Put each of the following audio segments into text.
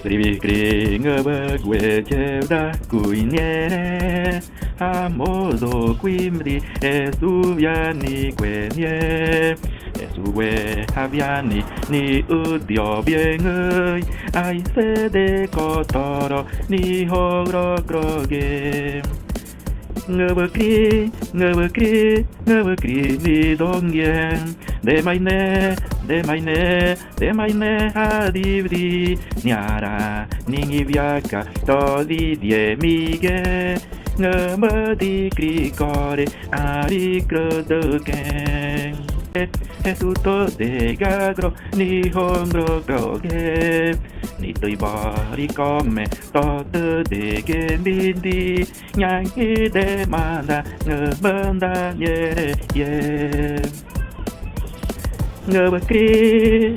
Scrivi ngăbăgue da cuiniere a modo quimri e suviani quenie e sue aviani ni udio bien ơi ai sede cotoro ni horo croge ngăbăcri ni dongien de maine adivri niara ningi viaca todi die mige ngăbădi cricore ari crădăchen tutto de gagro ni hongro croge ni tui bari come tot de gembindi nyangi de manda ngăbănda niere ye ngăbăcri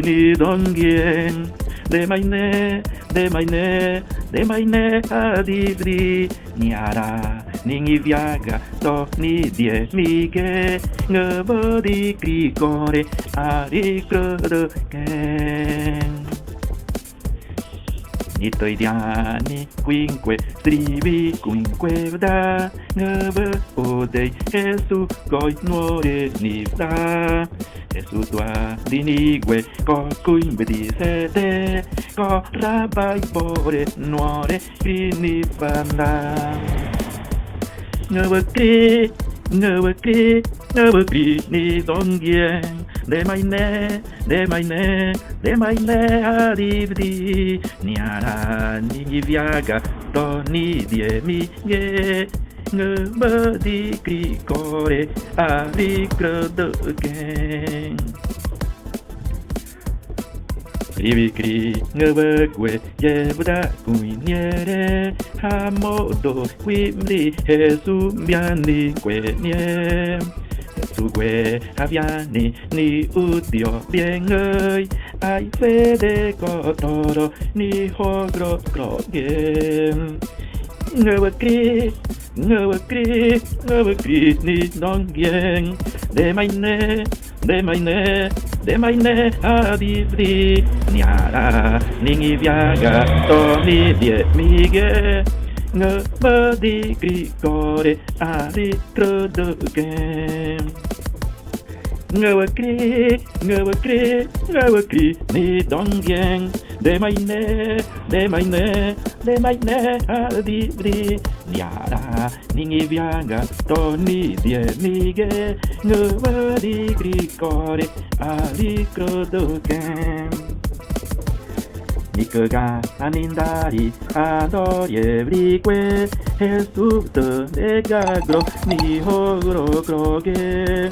ni dongien de maine adivri niara ningi viaga to ni die mige ngăbădi cricore ari crădăchen Nitoi diani quinque strivi quinque da ngăbă odei Jesu coi nuore nifta Jesu tua dinigue co quimbe di sete co rabai bore nuore grinifanda ngăbăcri ni dongien de maine adivri niara ningi viaga toni die mige ngăbădi cricore ari crădăchen Scrivi ngăbăgue da cuiniere a modo quimri Jesu viani quenie Jesugue aviani ni udio bien ơi ai fede cotoro ni hogro crogen ngăbăcri ni dongien de maine adivri niara ningi viaga toni die mige ngăbădi cricore ari crădăchen ngăbăcri ni dongien de maine adivri niara ningi viaga toni die mige ngăbădi cricore ari crădăchen Nicaga anindari adorievrique Jesu de gagro ni hogro croge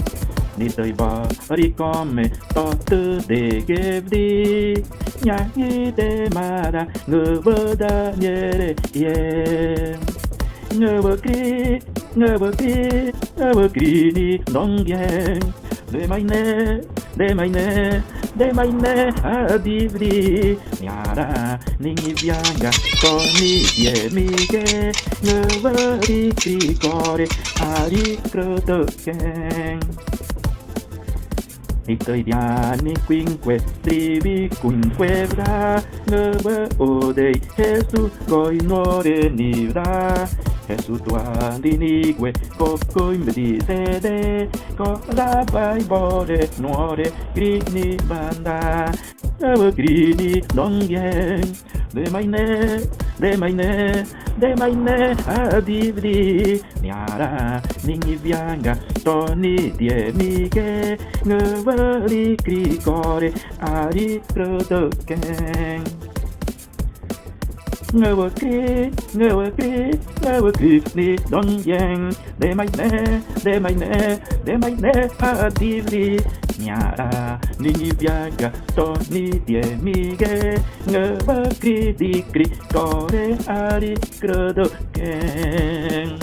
Ni tăi bari come tot de gevdi Nyangi de mara ngăbăda niere ye ngăbăcri ni dongien de maine adivri niara ningi viaga toni die mige ngăbădi cricore ari crădăchen Nitoi diani quinque strivi quinque da ngăbă odei Jesu coi nuore nivda Jesu tua dinigue co coimbe di sede co rabai bore nuore grini banda ngăbăcri dongien de maine adivri niara ningi viaga toni die mige ngăbădi cricore ari crădăchen ngăbăcri ni dongien de maine adivri niara ningi viaga toni die mige ngăbădi cricore ari crădăchen